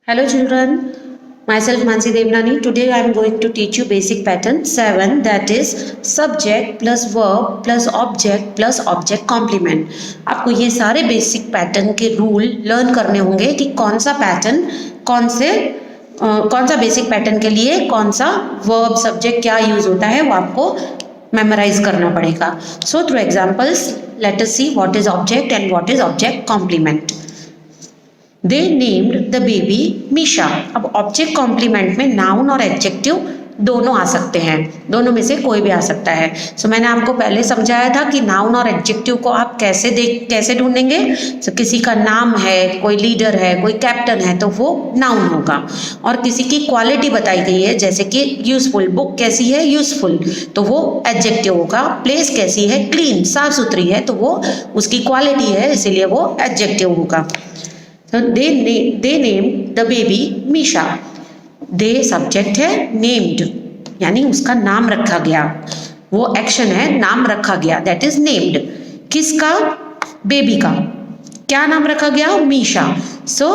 Hello children, myself Mansi Devnani. Today I am going to teach you basic pattern 7, that is subject plus verb plus object complement. आपको ये सारे basic pattern के rule learn करने होंगे कि कौन सा पैटर्न कौन सा बेसिक पैटर्न के लिए कौन सा वर्ब सब्जेक्ट क्या यूज होता है वो आपको मेमोराइज करना पड़ेगा. So through examples let us see what is object and what is object complement. They named the baby Misha. अब ऑब्जेक्ट कॉम्प्लीमेंट में नाउन और एडजेक्टिव दोनों आ सकते हैं, दोनों में से कोई भी आ सकता है. सो मैंने आपको पहले समझाया था कि नाउन और एडजेक्टिव को आप कैसे ढूंढेंगे. किसी का नाम है, कोई लीडर है, कोई कैप्टन है तो वो नाउन होगा. और किसी की क्वालिटी बताई गई है जैसे कि यूजफुल, बुक कैसी है यूजफुल तो वो एडजेक्टिव होगा. प्लेस कैसी है क्लीन, साफ सुथरी है तो वो उसकी क्वालिटी है इसीलिए वो एडजेक्टिव होगा. they named the baby Misha. they subject है, named यानी उसका नाम रखा गया, वो एक्शन है, नाम रखा गया, that is named. किसका? बेबी का. क्या नाम रखा गया? मीशा. सो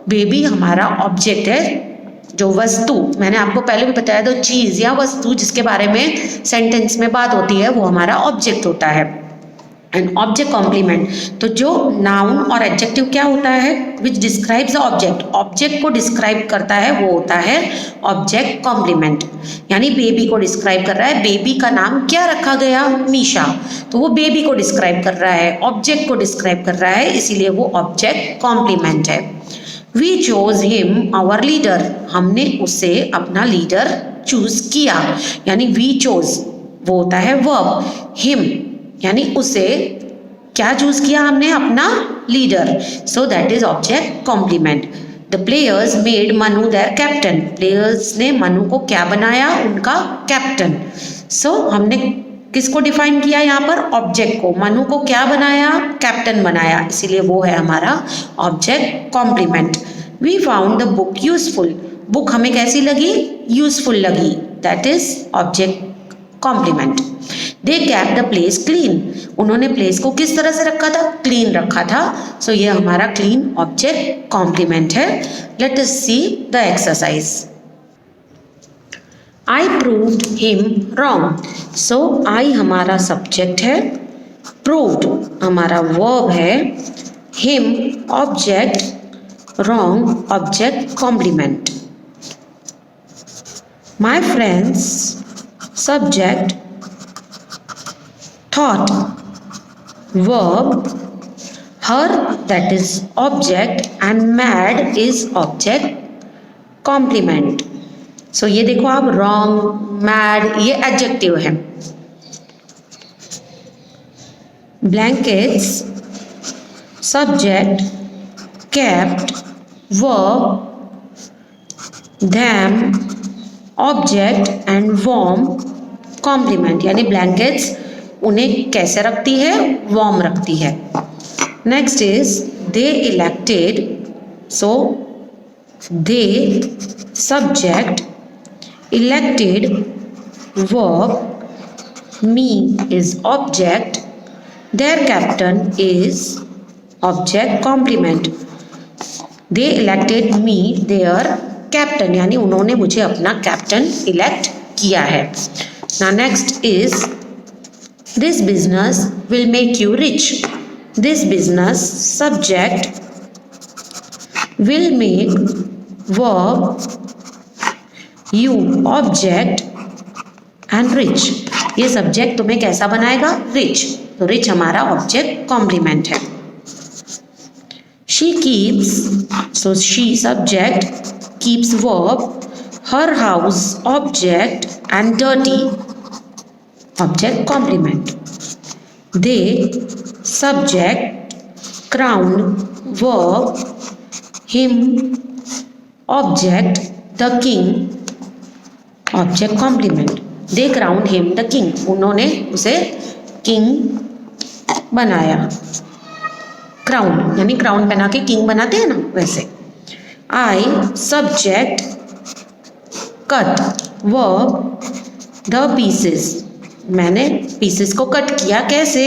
बेबी हमारा ऑब्जेक्ट है. जो वस्तु मैंने आपको पहले भी बताया था, चीज या वस्तु जिसके बारे में सेंटेंस में बात होती है वो हमारा ऑब्जेक्ट होता है. एंड ऑब्जेक्ट कॉम्प्लीमेंट, तो जो नाउन और एडजेक्टिव क्या होता है, which describes the object, object को डिस्क्राइब करता है वो होता है ऑब्जेक्ट कॉम्प्लीमेंट. यानी बेबी को डिस्क्राइब कर रहा है, बेबी का नाम क्या रखा गया? मीशा. तो वो बेबी को डिस्क्राइब कर रहा है, ऑब्जेक्ट को डिस्क्राइब कर रहा है, इसीलिए वो ऑब्जेक्ट कॉम्प्लीमेंट है. We chose him our leader. हमने उसे अपना लीडर चूज किया. यानी वी चोज वो होता है वर्ब, हिम यानी उसे क्या चूज किया हमने? अपना leader. So that is object complement. The players made Manu their captain. Players ने मनु को क्या बनाया? उनका कैप्टन. सो हमने किसको डिफाइन किया यहाँ पर? ऑब्जेक्ट को. मनु को क्या बनाया? कैप्टन बनाया, इसीलिए वो है हमारा object complement. We found the book useful. Book हमें कैसी लगी? यूजफुल लगी, that is object complement. They kept the place clean. उन्होंने प्लेस को किस तरह से रखा था? क्लीन रखा था. सो ये हमारा क्लीन ऑब्जेक्ट कॉम्प्लीमेंट है. Let us see the exercise. I proved him wrong. So I हमारा सब्जेक्ट है, प्रूव्ड हमारा वर्ब है, him object, wrong object complement. My friends subject, thought verb, her that is object and mad is object complement. So ये देखो आप, wrong, mad ये adjective है. blankets subject, kept verb, them object and warm complement. यानी blankets उन्हें कैसे रखती है? वॉर्म रखती है. Next is they elected. So they subject, elected verb, me is object, their captain is object complement. They elected me their captain, यानी उन्होंने मुझे अपना कैप्टन इलेक्ट किया है. Now next is this business will make you rich. This business subject, will make verb, you object and rich. ये subject तुम्हें कैसा बनाएगा? रिच. तो रिच हमारा ऑब्जेक्ट कॉम्प्लीमेंट है. She keeps, so she subject, keeps verb, her house object and dirty object complement. They subject, crown verb, him object, the king object complement. They crowned him the king. उन्होंने उसे king बनाया. Crown यानी crown पहना के king बनाते हैं ना, वैसे. I subject, cut verb, the pieces. मैंने pieces को कट किया, कैसे?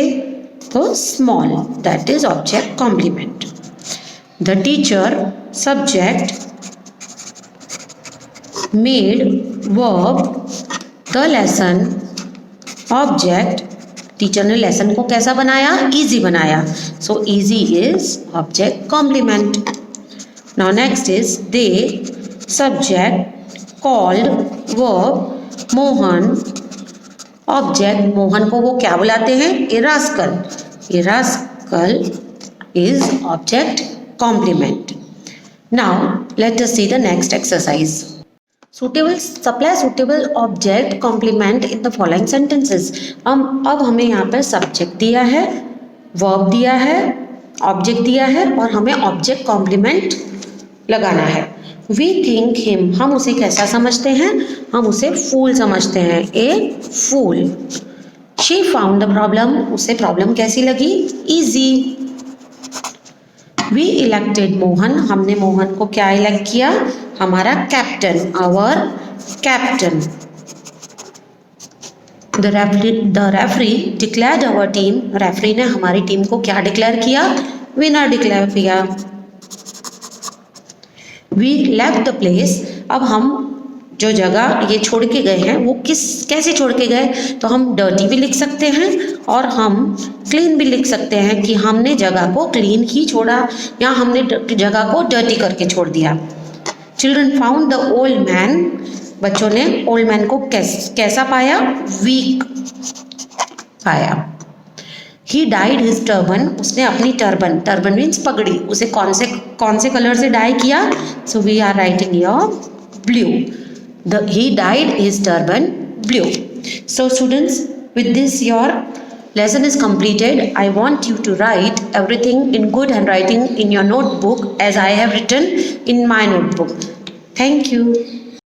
तो small, that is object complement. The teacher subject, made verb the lesson object, teacher ने लेसन को कैसा बनाया, इजी बनाया, so easy is object complement. Now next is they subject called verb Mohan object, Mohan को वो क्या बुलाते हैं, a rascal, a rascal is object complement. Now let us see the next exercise. Suitable supply suitable object complement in the following sentences. अब हमें यहाँ पर subject दिया है, वर्ब दिया है, ऑब्जेक्ट दिया है और हमें ऑब्जेक्ट कॉम्प्लीमेंट लगाना है। वी थिंक हिम, हम उसे कैसा समझते हैं, हम उसे फूल समझते हैं, ए फूल। शी फाउंड द प्रॉब्लम, उसे प्रॉब्लम कैसी लगी, इजी। वी इलेक्टेड मोहन, हमने मोहन को क्या इलेक्ट किया, हमारा captain, our captain. The referee declared our team, referee ने हमारी टीम को क्या डिक्लेयर किया, विनर डिक्लेयर किया। वी लेफ्ट द प्लेस, अब हम जो जगह ये छोड़ के गए हैं वो कैसे छोड़ के गए, तो हम डर्टी भी लिख सकते हैं और हम क्लीन भी लिख सकते हैं कि हमने जगह को क्लीन ही छोड़ा या हमने जगह को डर्टी करके छोड़ दिया। Children found the old man, बच्चों ने ओल्ड मैन को कैसा पाया, वीक पाया। ही डाइड हिज टर्बन, उसने अपनी टर्बन, टर्बन मीन्स पगड़ी, उसे कौन से कलर से डाई किया, so we are writing your blue. He dyed his turban blue. So students, with this your lesson is completed. I want you to write everything in good handwriting in your notebook as I have written in my notebook. Thank you.